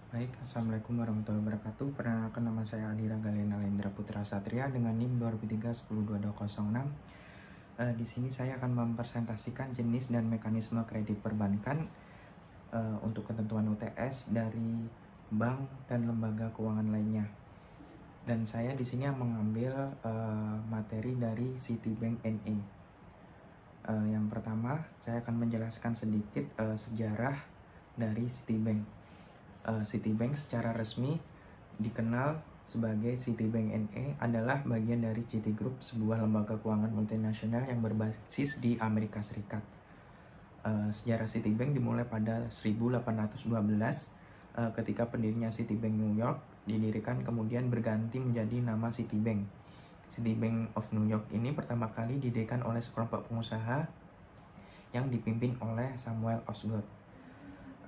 Baik, Assalamualaikum warahmatullahi wabarakatuh. Perkenalkan, nama saya Adira Galena Lendra Putra Satria dengan NIM 2003-102206. Di sini saya akan mempresentasikan jenis dan mekanisme kredit perbankan untuk ketentuan UTS dari bank dan lembaga keuangan lainnya. Dan saya di sini yang mengambil materi dari Citibank NA. Yang pertama, saya akan menjelaskan sedikit sejarah dari Citibank. Citibank secara resmi dikenal sebagai Citibank NA adalah bagian dari Citigroup, sebuah lembaga keuangan multinasional yang berbasis di Amerika Serikat. Sejarah Citibank dimulai pada 1812 ketika pendirinya Citibank New York didirikan, kemudian berganti menjadi nama Citibank. Citibank of New York ini pertama kali didirikan oleh sekelompok pengusaha yang dipimpin oleh Samuel Osgood.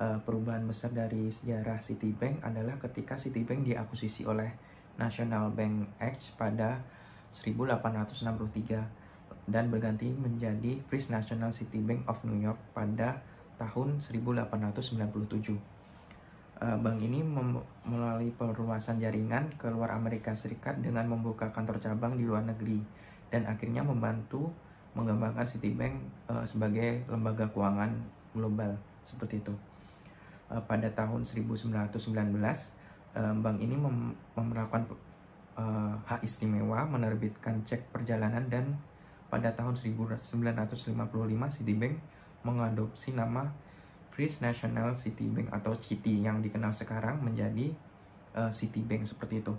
Perubahan besar dari sejarah Citibank adalah ketika Citibank diakuisisi oleh National Bank X pada 1863 dan berganti menjadi First National City Bank of New York pada tahun 1897. Bank ini melalui perluasan jaringan ke luar Amerika Serikat dengan membuka kantor cabang di luar negeri dan akhirnya membantu mengembangkan Citibank sebagai lembaga keuangan global seperti itu. Pada tahun 1919, bank ini melakukan hak istimewa menerbitkan cek perjalanan, dan pada tahun 1955 Citibank mengadopsi nama First National City Bank atau Citi yang dikenal sekarang menjadi Citibank seperti itu.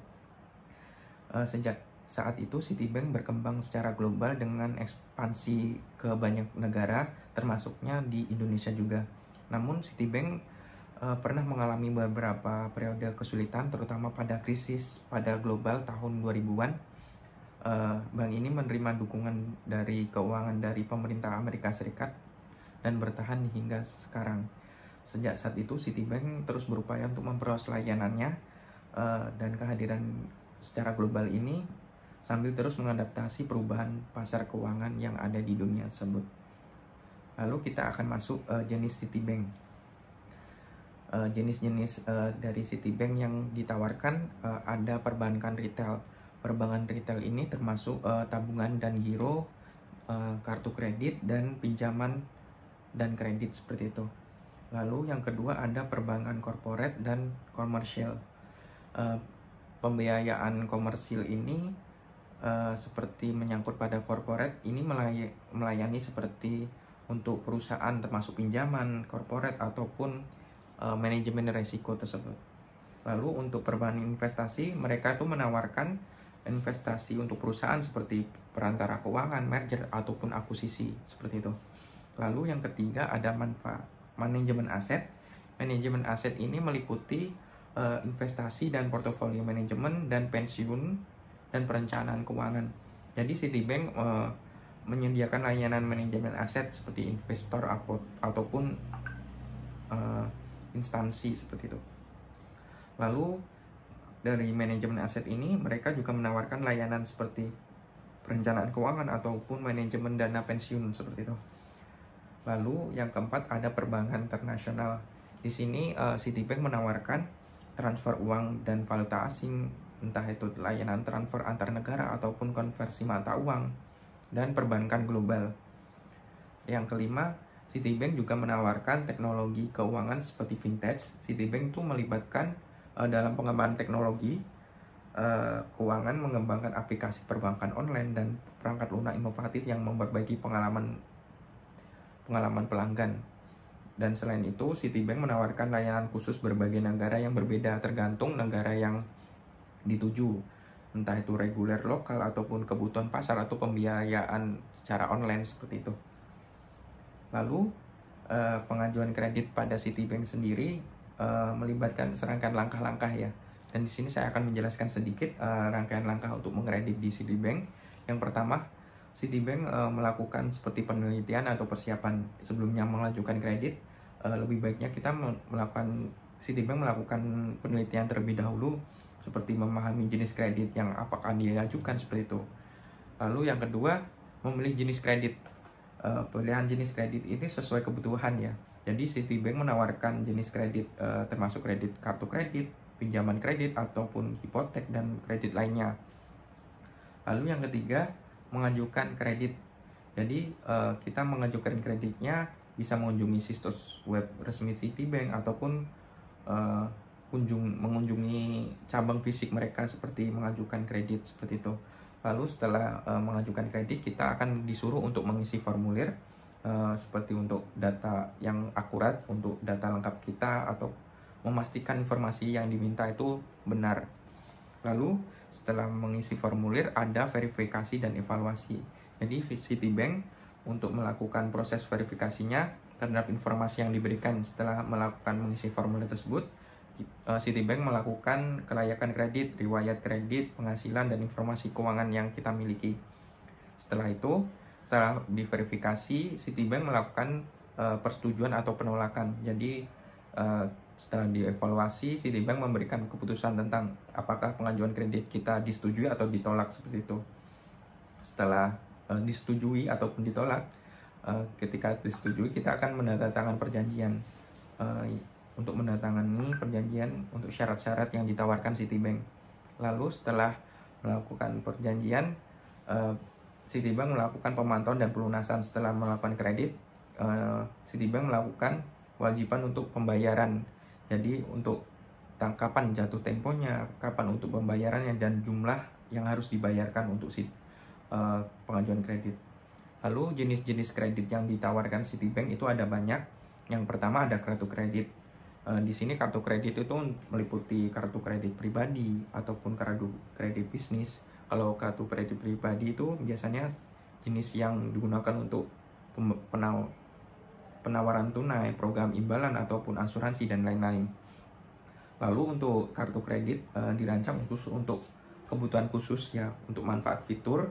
Sejak saat itu Citibank berkembang secara global dengan ekspansi ke banyak negara, termasuknya di Indonesia juga. Namun Citibank pernah mengalami beberapa periode kesulitan, terutama pada krisis pada global tahun 2000-an. Bank ini menerima dukungan dari keuangan dari pemerintah Amerika Serikat dan bertahan hingga sekarang. Sejak saat itu Citibank terus berupaya untuk memperluas layanannya dan kehadiran secara global ini sambil terus mengadaptasi perubahan pasar keuangan yang ada di dunia tersebut. Lalu kita akan masuk jenis Citibank. Jenis-jenis dari Citibank yang ditawarkan ada perbankan retail. Perbankan retail ini termasuk tabungan dan giro, kartu kredit, dan pinjaman dan kredit seperti itu. Lalu yang kedua ada perbankan korporat dan komersial. Pembiayaan komersil ini seperti menyangkut pada korporat ini melayani seperti untuk perusahaan, termasuk pinjaman korporat ataupun manajemen resiko tersebut. Lalu untuk perbankan investasi, mereka itu menawarkan investasi untuk perusahaan seperti perantara keuangan, merger ataupun akuisisi seperti itu. Lalu yang ketiga ada manajemen aset. Manajemen aset ini meliputi investasi dan portofolio manajemen dan pensiun dan perencanaan keuangan. Jadi Citibank menyediakan layanan manajemen aset seperti investor ataupun instansi seperti itu. Lalu dari manajemen aset ini mereka juga menawarkan layanan seperti perencanaan keuangan ataupun manajemen dana pensiun seperti itu. Lalu yang keempat ada perbankan internasional. Di sini Citibank menawarkan transfer uang dan valuta asing, entah itu layanan transfer antar negara ataupun konversi mata uang, dan perbankan global. Yang kelima, Citibank juga menawarkan teknologi keuangan seperti vintage. Citibank itu melibatkan dalam pengembangan teknologi keuangan, mengembangkan aplikasi perbankan online dan perangkat lunak inovatif yang memperbaiki pengalaman pelanggan. Dan selain itu, Citibank menawarkan layanan khusus berbagai negara yang berbeda tergantung negara yang dituju, entah itu reguler lokal ataupun kebutuhan pasar atau pembiayaan secara online seperti itu. Lalu pengajuan kredit pada Citibank sendiri melibatkan serangkaian langkah-langkah ya. Dan di sini saya akan menjelaskan sedikit rangkaian langkah untuk mengkredit di Citibank. Yang pertama, Citibank melakukan seperti penelitian atau persiapan sebelumnya mengajukan kredit. Lebih baiknya Citibank melakukan penelitian terlebih dahulu, seperti memahami jenis kredit yang apakah dia ajukan seperti itu. Lalu yang kedua, memilih jenis kredit. Pilihan jenis kredit ini sesuai kebutuhan ya. Jadi Citibank menawarkan jenis kredit termasuk kredit kartu kredit, pinjaman kredit ataupun hipotek dan kredit lainnya. Lalu yang ketiga, mengajukan kredit. Jadi kita mengajukan kreditnya bisa mengunjungi situs web resmi Citibank ataupun mengunjungi cabang fisik mereka seperti mengajukan kredit seperti itu. Lalu setelah mengajukan kredit, kita akan disuruh untuk mengisi formulir seperti untuk data yang akurat, untuk data lengkap kita, atau memastikan informasi yang diminta itu benar. Lalu setelah mengisi formulir ada verifikasi dan evaluasi. Jadi Citibank untuk melakukan proses verifikasinya terhadap informasi yang diberikan setelah melakukan mengisi formulir tersebut, Citibank melakukan kelayakan kredit, riwayat kredit, penghasilan, dan informasi keuangan yang kita miliki. Setelah itu, setelah diverifikasi, Citibank melakukan persetujuan atau penolakan. Jadi setelah dievaluasi, Citibank memberikan keputusan tentang apakah pengajuan kredit kita disetujui atau ditolak seperti itu. Setelah disetujui ataupun ditolak, ketika disetujui kita akan menandatangani perjanjian. Untuk menandatangani perjanjian untuk syarat-syarat yang ditawarkan Citibank. Lalu setelah melakukan perjanjian, Citibank melakukan pemantauan dan pelunasan. Setelah melakukan kredit, Citibank melakukan kewajiban untuk pembayaran. Jadi untuk kapan jatuh temponya, kapan untuk pembayarannya, dan jumlah yang harus dibayarkan untuk pengajuan kredit. Lalu jenis-jenis kredit yang ditawarkan Citibank itu ada banyak. Yang pertama ada kartu kredit. Di sini kartu kredit itu meliputi kartu kredit pribadi ataupun kartu kredit bisnis. Kalau kartu kredit pribadi itu biasanya jenis yang digunakan untuk penawaran tunai, program imbalan ataupun asuransi dan lain-lain. Lalu untuk kartu kredit dirancang khusus untuk kebutuhan khusus ya, untuk manfaat fitur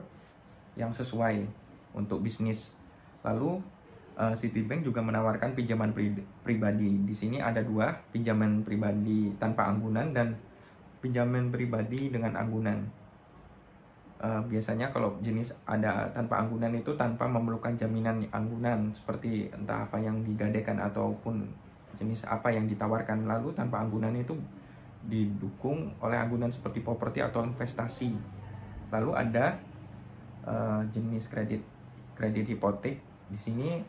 yang sesuai untuk bisnis. Lalu Citibank juga menawarkan pinjaman pribadi. Di sini ada dua, pinjaman pribadi tanpa anggunan dan pinjaman pribadi dengan anggunan. Biasanya kalau jenis ada tanpa anggunan itu tanpa memerlukan jaminan anggunan, seperti entah apa yang digadaikan ataupun jenis apa yang ditawarkan. Lalu tanpa anggunan itu didukung oleh anggunan seperti properti atau investasi. Lalu ada jenis kredit hipotek. Di sini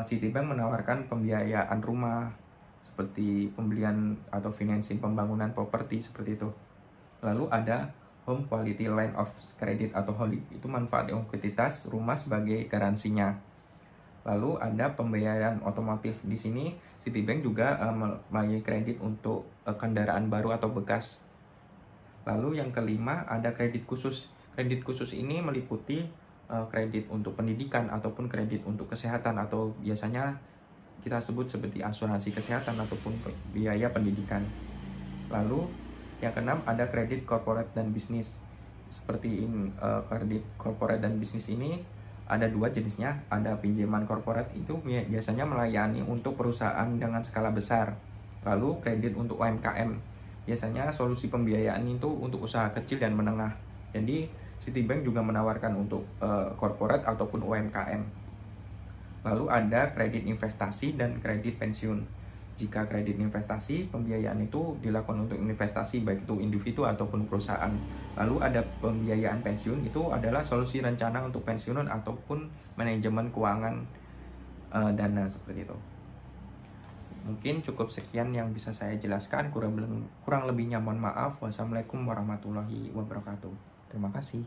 Citibank menawarkan pembiayaan rumah seperti pembelian atau financing pembangunan properti seperti itu. Lalu ada Home Quality Line of Credit atau HQLI, itu manfaat ekuitas rumah sebagai garansinya. Lalu ada pembayaran otomotif. Di sini Citibank juga melayani kredit untuk kendaraan baru atau bekas. Lalu yang kelima ada kredit khusus. Kredit khusus ini meliputi kredit untuk pendidikan ataupun kredit untuk kesehatan, atau biasanya kita sebut seperti asuransi kesehatan ataupun biaya pendidikan. Lalu yang keenam ada kredit corporate dan bisnis. Seperti kredit corporate dan bisnis ini ada dua jenisnya. Ada pinjaman corporate, itu biasanya melayani untuk perusahaan dengan skala besar. Lalu kredit untuk UMKM, biasanya solusi pembiayaan itu untuk usaha kecil dan menengah. Jadi Citibank juga menawarkan untuk corporate ataupun UMKM. Lalu ada kredit investasi dan kredit pensiun. Jika kredit investasi, pembiayaan itu dilakukan untuk investasi baik itu individu ataupun perusahaan. Lalu ada pembiayaan pensiun, itu adalah solusi rencana untuk pensiunan ataupun manajemen keuangan dana seperti itu. Mungkin cukup sekian yang bisa saya jelaskan, kurang lebihnya mohon maaf. Wassalamualaikum warahmatullahi wabarakatuh. Terima kasih.